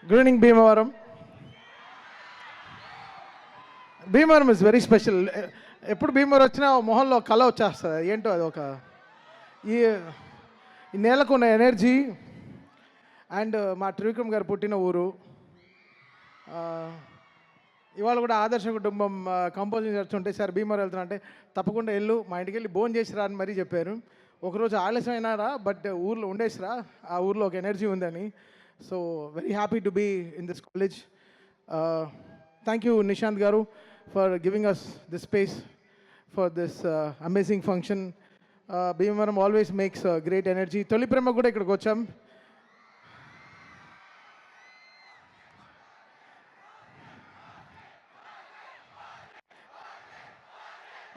Good evening Bhimavaram. Bhimavaram is very special. ఎప్పుడు భీమవరం వచ్చినా మొహంలో కళ వచ్చేస్తుంది. ఏంటో అది ఒక ఈ ఈ నేలకు ఉన్న ఎనర్జీ అండ్ మా త్రివిక్రమ్ గారు పుట్టిన ఊరు. ఇవాళ కూడా ఆదర్శ కుటుంబం కంపోజింగ్ చర్చ ఉంటే సార్ భీమవరం వెళ్తున్నా అంటే తప్పకుండా వెళ్ళు, మా ఇంటికి వెళ్ళి భోజనం చేసిరా అని మరీ చెప్పారు. ఒకరోజు ఆలస్యం అయినారా, బట్ ఊర్లో ఉండేసిరా, ఆ ఊర్లో ఒక ఎనర్జీ ఉందని. So very happy to be in this college. Thank you Nishant గారు for giving us this space for this amazing function. Bhimavaram always makes great energy. Tholi Prema కూడా ఇక్కడికి వచ్చాం.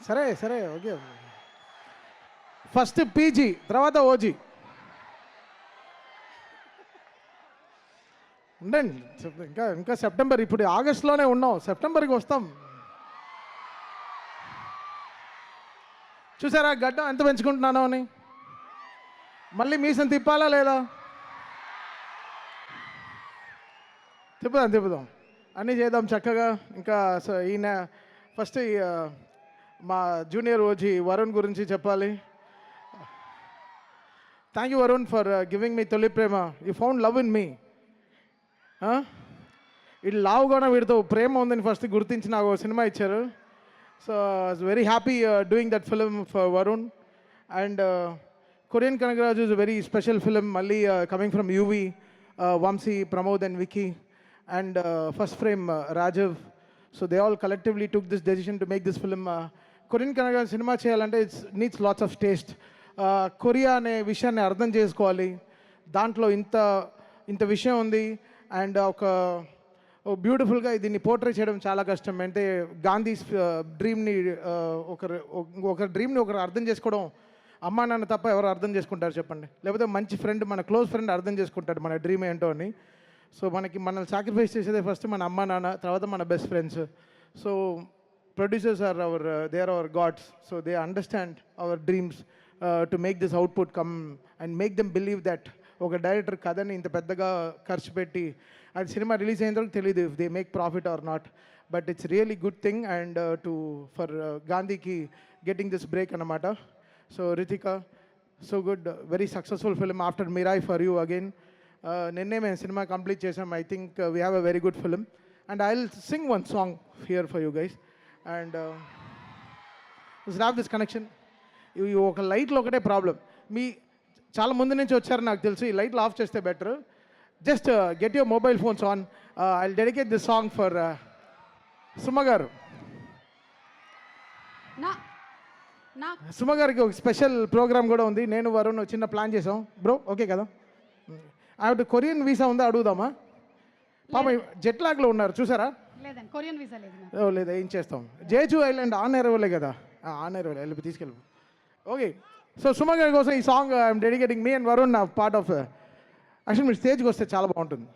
సరే సరే ఓకే. ఫస్ట్ పీజీ, తర్వాత ఓజీ. ఉండండి, ఇంకా ఇంకా సెప్టెంబర్, ఇప్పుడు ఆగస్టులోనే ఉన్నాం, సెప్టెంబర్కి వస్తాం. చూసారా గడ్డం ఎంత పెంచుకుంటున్నానో అని. మళ్ళీ మీసం తిప్పాలా లేదా? తిప్పుదాం అన్నీ చేద్దాం చక్కగా. ఇంకా ఈయన ఫస్ట్ మా జూనియర్ ఓజీ వరుణ్ గురించి చెప్పాలి. Thank you Varun for giving me Tholi Prema. You found love in me. వీళ్ళు లావుగానే వీడితో ప్రేమ ఉందని ఫస్ట్ గుర్తించి నాకు సినిమా ఇచ్చారు. So I was very happy doing that film for Varun. And Korean Kanagaraju is very special film, మళ్ళీ coming from UV, Vamsi, Pramod and Vicky and first frame రాజవ్. So they all collectively took this decision to make this film. Korean Kanagaraju cinema చేయాలంటే it's needs lots of taste. Korea అనే విషయాన్ని అర్థం చేసుకోవాలి, దాంట్లో ఇంత విషయం ఉంది. అండ్ ఒక బ్యూటిఫుల్గా దీన్ని పోర్ట్రే చేయడం చాలా కష్టం. అంటే గాంధీ డ్రీమ్ని ఒక డ్రీమ్ని ఒకరు అర్థం చేసుకోవడం అమ్మా నాన్న తప్ప ఎవరు అర్థం చేసుకుంటారు చెప్పండి? లేకపోతే మంచి ఫ్రెండ్, మన క్లోజ్ ఫ్రెండ్ అర్థం చేసుకుంటాడు మన డ్రీమ్ ఏంటో అని. సో మనల్ని సాక్రిఫైస్ చేసేదే ఫస్ట్ మన అమ్మా నాన్న, తర్వాత మన best friends. So producers are they are our gods. So they understand our dreams to make this output come and make them believe that ఒక డైరెక్టర్ కథని ఇంత పెద్దగా ఖర్చు పెట్టి అది సినిమా రిలీజ్ అయిన తర్వాత తెలియదు if they make profit or not, but it's really good thing. And for గాంధీకి గెటింగ్ దిస్ బ్రేక్ అన్నమాట. So Ritika, so good, very successful film after Mirai for you again. నిన్నే మేము సినిమా కంప్లీట్ చేసాం. I think we have a very good film and I will sing one song here for you guys. And have this connection. ఇవి ఒక లైట్లో ఒకటే problem. మీ చాలా ముందు నుంచి వచ్చారు నాకు తెలుసు. ఈ లైట్లు ఆఫ్ చేస్తే better. Just get your mobile phones on. I will dedicate this song for Suma గారు. సుమ గారికి ఒక స్పెషల్ ప్రోగ్రామ్ కూడా ఉంది. నేను వరుణ్ చిన్న ప్లాన్ చేసాం బ్రో, ఓకే కదా? ఆవిడ కొరియన్ వీసా ఉందా అడుగుదామా? పాప జెట్ లాగ్లో ఉన్నారు చూసారా? లేదా ఏం చేస్తాం? జేజు ఐలాండ్ ఆన్ ఎరవలే కదా, ఆన్ ఎరవలే వెళ్ళి తీసుకెళ్ళి. ఓకే, సో సుమ గారి కోసం ఈ song I'm dedicating me and Varun part of. Actually మీరు స్టేజ్కి వస్తే చాలా బాగుంటుంది.